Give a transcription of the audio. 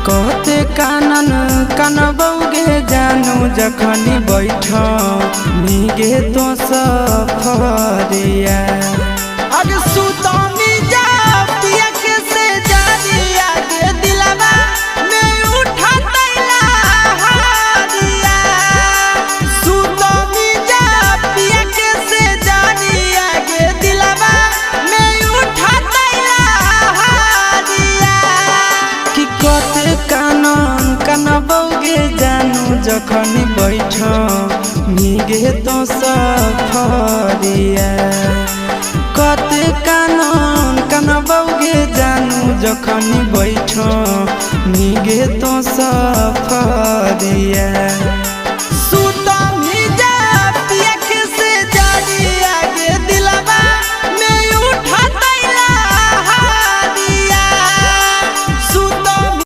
कहते कानन कनबौगे जानू जखनी बैठ मीगे तो सफरिया अरे सुतमी जा पिया के से जानिया के दिलवा में उठा तैला हारिया सुतमी जा पिया के से जानिया के दिलवा में उठा तैला हारिया कि कहते कानन कनबौगे जानू जखनी बैठ मीगे तो सफरिया कहते कानन कनबौगे जानू जखनी बैठ मीगे तो सफरिया।